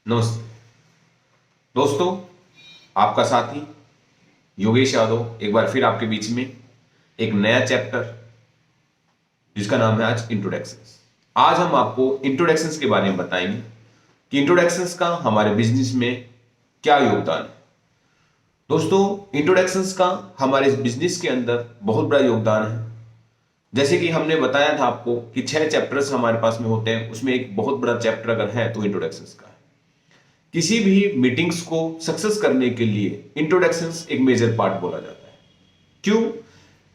नमस्ते दोस्तों, आपका साथी योगेश यादव एक बार फिर आपके बीच में एक नया चैप्टर जिसका नाम है आज इंट्रोडक्शंस। आज हम आपको इंट्रोडक्शंस के बारे में बताएंगे कि इंट्रोडक्शंस का हमारे बिजनेस में क्या योगदान है। दोस्तों, इंट्रोडक्शंस का हमारे बिजनेस के अंदर बहुत बड़ा योगदान है। जैसे कि हमने बताया था आपको कि 6 चैप्टर्स हमारे पास में होते हैं, उसमें एक बहुत बड़ा चैप्टर अगर है तो इंट्रोडक्शंस का है। किसी भी मीटिंग्स को सक्सेस करने के लिए इंट्रोडक्शंस एक मेजर पार्ट बोला जाता है। क्यों?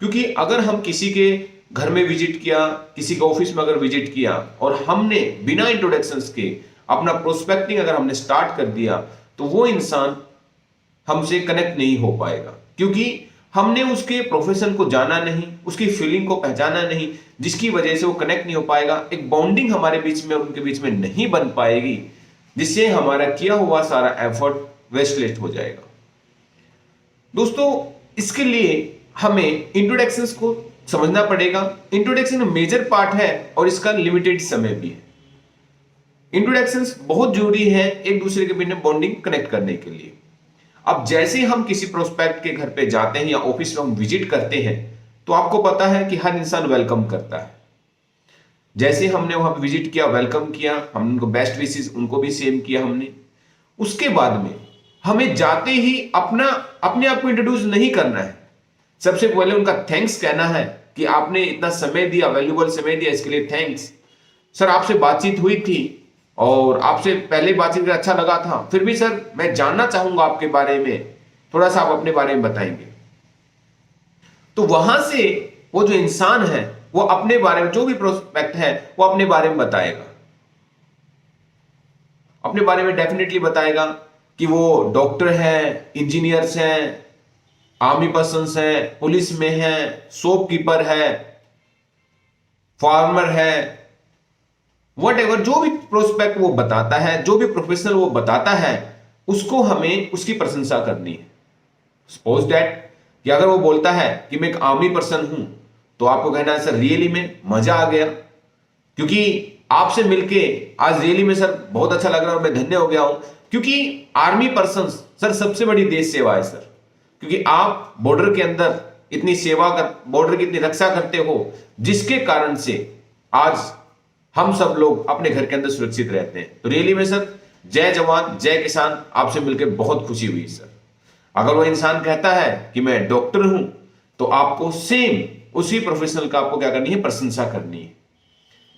क्योंकि अगर हम किसी के घर में विजिट किया, किसी के ऑफिस में अगर विजिट किया और हमने बिना इंट्रोडक्शंस के अपना प्रोस्पेक्टिंग अगर हमने स्टार्ट कर दिया तो वो इंसान हमसे कनेक्ट नहीं हो पाएगा, क्योंकि हमने उसके प्रोफेशन को जाना नहीं, उसकी फीलिंग को पहचाना नहीं, जिसकी वजह से वो कनेक्ट नहीं हो पाएगा। एक बॉन्डिंग हमारे बीच में और उनके बीच में नहीं बन पाएगी, जिससे हमारा किया हुआ सारा एफर्ट वेस्टलेस हो जाएगा। दोस्तों, इसके लिए हमें इंट्रोडक्शंस को समझना पड़ेगा। इंट्रोडक्शन मेजर पार्ट है और इसका लिमिटेड समय भी है। इंट्रोडक्शंस बहुत जरूरी है एक दूसरे के बीच में बॉन्डिंग कनेक्ट करने के लिए। अब जैसे हम किसी प्रोस्पेक्ट के घर पे जाते हैं या ऑफिस में हम विजिट करते हैं तो आपको पता है कि हर इंसान वेलकम करता है। जैसे हमने वहां पे विजिट किया, वेलकम किया, हम उनको बेस्ट विशेस उनको भी सेम किया हमने। उसके बाद में हमें जाते ही अपने आप को इंट्रोड्यूस नहीं करना है। सबसे पहले उनका थैंक्स कहना है कि आपने इतना समय दिया, वैल्यूबल समय दिया, इसके लिए थैंक्स। सर, आपसे बातचीत हुई थी और आपसे पहले बातचीत कर अच्छा लगा था, फिर भी सर मैं जानना चाहूंगा आपके बारे में, थोड़ा सा आप अपने बारे में बताएंगे। तो वहां से वो जो इंसान है वो अपने बारे में, जो भी प्रोस्पेक्ट है वो अपने बारे में बताएगा। अपने बारे में डेफिनेटली बताएगा कि वो डॉक्टर है, इंजीनियर्स हैं, आर्मी पर्सन्स हैं, पुलिस में है, शॉपकीपर है, फार्मर है, वट जो भी प्रोस्पेक्ट वो बताता है, जो भी प्रोफेशनल वो बताता है, उसको हमें उसकी प्रशंसा करनी है। सपोज दैट कि अगर वो बोलता है कि मैं एक आर्मी पर्सन हूं तो आपको कहना है सर रियली में मजा आ गया, क्योंकि आपसे मिलके आज रियली में सर बहुत अच्छा लग रहा है और मैं धन्य हो गया हूं, क्योंकि आर्मी पर्सन सर सबसे बड़ी देश सेवा है सर। क्योंकि आप बॉर्डर के अंदर इतनी सेवा कर, बॉर्डर की इतनी रक्षा करते हो, जिसके कारण से आज हम सब लोग अपने घर के अंदर सुरक्षित रहते हैं। तो रियली में सर जय जवान जय किसान, आपसे मिलकर बहुत खुशी हुई सर। अगर वो इंसान कहता है कि मैं डॉक्टर हूं तो आपको सेम उसी प्रोफेशनल का आपको क्या करनी है, प्रशंसा करनी है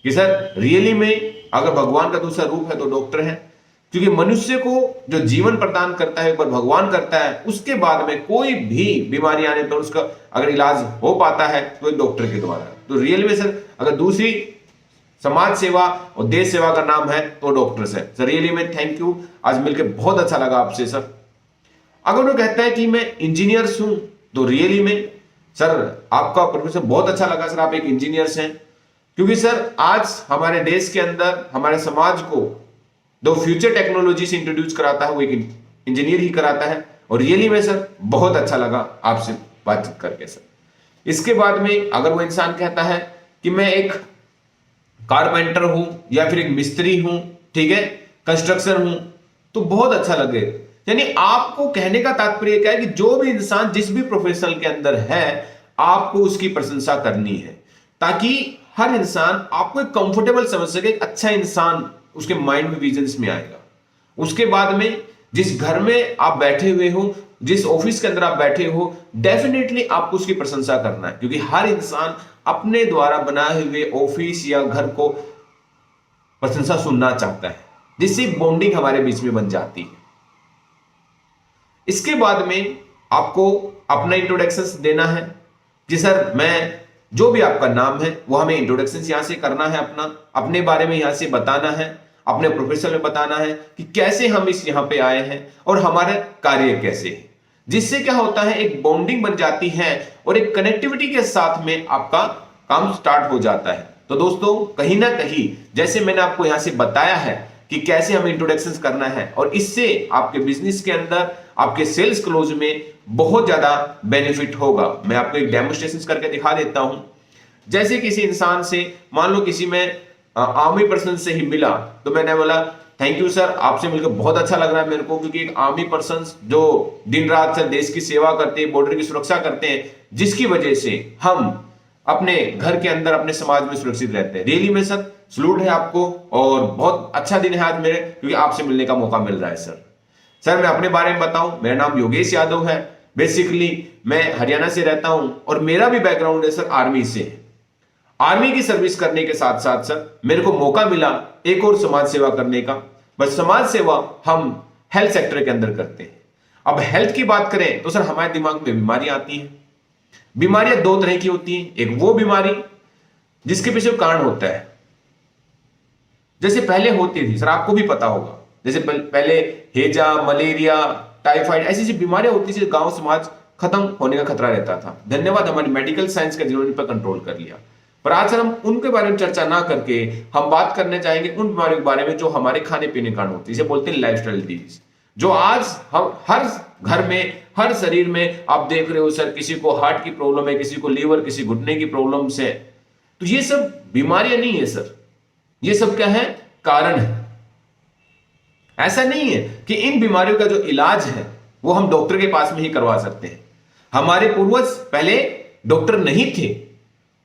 कि सर रियली में अगर भगवान का दूसरा रूप है तो डॉक्टर है। क्योंकि मनुष्य को जो जीवन प्रदान करता है, एक बार भगवान करता है, उसके बाद में कोई भी बीमारी आने पर उसका अगर इलाज हो पाता है तो एक डॉक्टर के द्वारा। तो रियल में सर अगर दूसरी समाज सेवा और देश सेवा का नाम है तो डॉक्टर्स है सर। रियली में थैंक यू, आज मिलकर बहुत अच्छा लगा आपसे सर। अगर वो कहता है कि मैं इंजीनियर्स हूं तो रियली में सर आपका प्रोफेशन बहुत अच्छा लगा सर, आप एक इंजीनियर्स हैं। क्योंकि सर आज हमारे देश के अंदर हमारे समाज को जो फ्यूचर टेक्नोलॉजी से इंट्रोड्यूस कराता है वो एक इंजीनियर ही कराता है। और रियली में सर बहुत अच्छा लगा आपसे बातचीत करके सर। इसके बाद में अगर वो इंसान कहता है कि मैं एक कारपेंटर हूं या फिर एक मिस्त्री हूं, ठीक है, कंस्ट्रक्शन हूं, तो बहुत अच्छा लगे। यानी आपको कहने का तात्पर्य क्या है कि जो भी इंसान जिस भी प्रोफेशनल के अंदर है आपको उसकी प्रशंसा करनी है, ताकि हर इंसान आपको एक कंफर्टेबल समझ सके, एक अच्छा इंसान उसके माइंड में, विजन्स में आएगा। उसके बाद में जिस घर में आप बैठे हुए हो, जिस ऑफिस के अंदर आप बैठे हो, डेफिनेटली आपको उसकी प्रशंसा करना है, क्योंकि हर इंसान अपने द्वारा बनाए हुए ऑफिस या घर को प्रशंसा सुनना चाहता है, जिससे बॉन्डिंग हमारे बीच में बन जाती है। इसके बाद में आपको अपना इंट्रोडक्शन देना है कि सर मैं, जो भी आपका नाम है वो हमें इंट्रोडक्शन यहां से करना है, अपने बारे में यहां से बताना है, अपने प्रोफेशन में बताना है कि कैसे हम इस यहां पे आए हैं और हमारा कार्य कैसे है। जिससे क्या होता है, एक बॉन्डिंग बन जाती है और एक कनेक्टिविटी के साथ में आपका काम स्टार्ट हो जाता है। तो दोस्तों, कहीं ना कहीं जैसे मैंने आपको यहां से बताया है कि कैसे हमें इंट्रोडक्शन करना है, और इससे आपके बिजनेस के अंदर, आपके सेल्स क्लोज में बहुत ज्यादा बेनिफिट होगा। मैं आपको एक डेमोस्ट्रेशन करके दिखा देता हूं। जैसे किसी इंसान से, मान लो किसी में आर्मी पर्सन से ही मिला तो मैंने बोला थैंक यू सर, आपसे मिलकर बहुत अच्छा लग रहा है मेरे को, क्योंकि एक आर्मी पर्सन जो दिन रात सर देश की सेवा करते हैं, बॉर्डर की सुरक्षा करते हैं, जिसकी वजह से हम अपने घर के अंदर अपने समाज में सुरक्षित रहते हैं। रियली में सर सलूट है आपको, और बहुत अच्छा दिन है आज मेरे, क्योंकि आपसे मिलने का मौका मिल रहा है सर। सर मैं अपने बारे में बताऊं, मेरा नाम योगेश यादव है। बेसिकली मैं हरियाणा से रहता हूं और मेरा भी बैकग्राउंड है सर आर्मी से। आर्मी की सर्विस करने के साथ साथ सर मेरे को मौका मिला एक और समाज सेवा करने का। बस समाज सेवा हम हेल्थ सेक्टर के अंदर करते हैं। अब हेल्थ की बात करें तो सर हमारे दिमाग में बीमारियां आती हैं। बीमारियां दो तरह की होती हैं, एक वो बीमारी जिसके पीछे कारण होता है, जैसे पहले होती थी सर, आपको भी पता होगा, जैसे पहले हैजा, मलेरिया, टाइफाइड, ऐसी ऐसी बीमारियां होती थी, गांव समाज खत्म होने का खतरा रहता था। धन्यवाद हमारी मेडिकल साइंस के जिन्होंने पर कंट्रोल कर लिया। पर आज सर हम उनके बारे में चर्चा ना करके हम बात करने चाहेंगे उन बीमारियों के बारे में जो हमारे खाने पीने के कारण होती है, जिसे बोलते हैं लाइफस्टाइल डिजीज, जो आज हम हर घर में, हर शरीर में आप देख रहे हो सर, किसी को हार्ट की प्रॉब्लम है, किसी को लीवर, किसी घुटने की प्रॉब्लम्स है। तो ये सब बीमारियां नहीं है सर, ये सब क्या है, कारण है। ऐसा नहीं है कि इन बीमारियों का जो इलाज है वो हम डॉक्टर के पास में ही करवा सकते हैं। हमारे पूर्वज पहले डॉक्टर नहीं थे,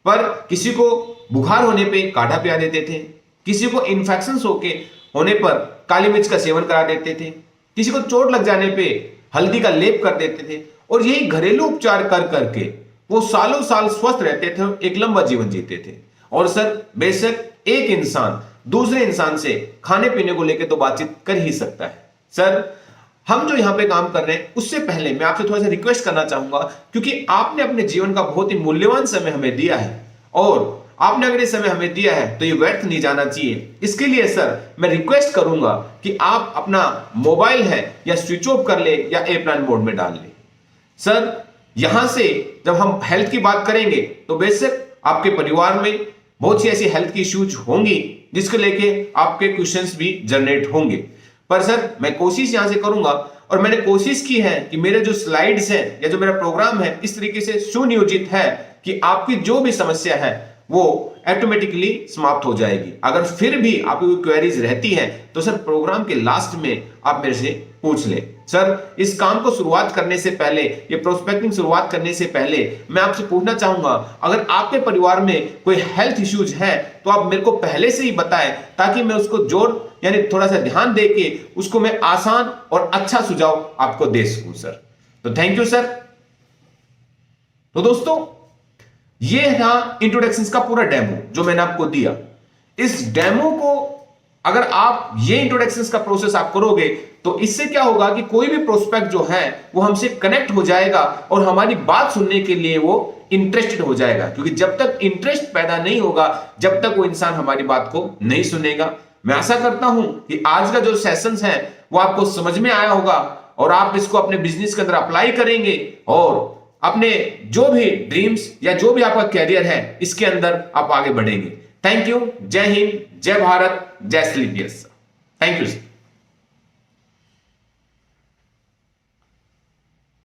पर किसी को बुखार होने पे काढ़ा पिला देते थे, किसी को इन्फेक्शन होने पर काली मिर्च का सेवन करा देते थे, किसी को चोट लग जाने पे हल्दी का लेप कर देते थे, और यही घरेलू उपचार कर करके वो सालों साल स्वस्थ रहते थे, एक लंबा जीवन जीते थे। और सर बेशक एक इंसान दूसरे इंसान से खाने पीने को लेकर तो बातचीत कर ही सकता है। सर हम जो यहां पे काम कर रहे हैं उससे पहले मैं आपसे थोड़ा सा रिक्वेस्ट करना चाहूंगा, क्योंकि आपने अपने जीवन का बहुत ही मूल्यवान समय हमें दिया है, और आपने अगर ये समय हमें दिया है तो ये व्यर्थ नहीं जाना चाहिए। इसके लिए सर मैं रिक्वेस्ट करूंगा कि आप अपना मोबाइल है या स्विच ऑफ कर ले या एयरप्लेन मोड में डाल ले। सर यहां से जब हम हेल्थ की बात करेंगे तो बेशक आपके परिवार में बहुत सी ऐसी हेल्थ की इश्यूज होंगी जिसको लेके आपके क्वेश्चंस भी जनरेट होंगे, पर सर मैं कोशिश यहां से करूंगा, और मैंने कोशिश की है कि मेरे जो स्लाइड्स हैं या जो मेरा प्रोग्राम है इस तरीके से सुनियोजित है कि आपकी जो भी समस्या है वो ऑटोमेटिकली समाप्त हो जाएगी। अगर फिर भी आपकी कोई क्वेरीज रहती है तो सर प्रोग्राम के लास्ट में आप मेरे से पूछ ले। सर इस काम को शुरुआत करने से पहले, ये प्रोस्पेक्टिंग शुरुआत करने से पहले मैं आपसे पूछना चाहूंगा, अगर आपके परिवार में कोई हेल्थ इश्यूज है तो आप मेरे को पहले से ही बताएं, ताकि मैं उसको जोड़ यानी थोड़ा सा ध्यान दे के उसको मैं आसान और अच्छा सुझाव आपको दे सकूं सर। तो थैंक यू सर। तो दोस्तों ये था इंट्रोडक्शन का पूरा डेमो जो मैंने आपको दिया। इस डेमो को अगर आप ये इंट्रोडक्शन का प्रोसेस आप करोगे तो इससे क्या होगा कि कोई भी प्रोस्पेक्ट जो है वो हमसे कनेक्ट हो जाएगा और हमारी बात सुनने के लिए वो इंटरेस्टेड हो जाएगा, क्योंकि जब तक इंटरेस्ट पैदा नहीं होगा जब तक वो इंसान हमारी बात को नहीं सुनेगा। मैं आशा करता हूं कि आज का जो सेशंस है वो आपको समझ में आया होगा और आप इसको अपने बिजनेस के अंदर अप्लाई करेंगे और अपने जो भी ड्रीम्स या जो भी आपका कैरियर है इसके अंदर आप आगे बढ़ेंगे। Thank you. जय हिंद, जय भारत, जय श्री। Thank you sir.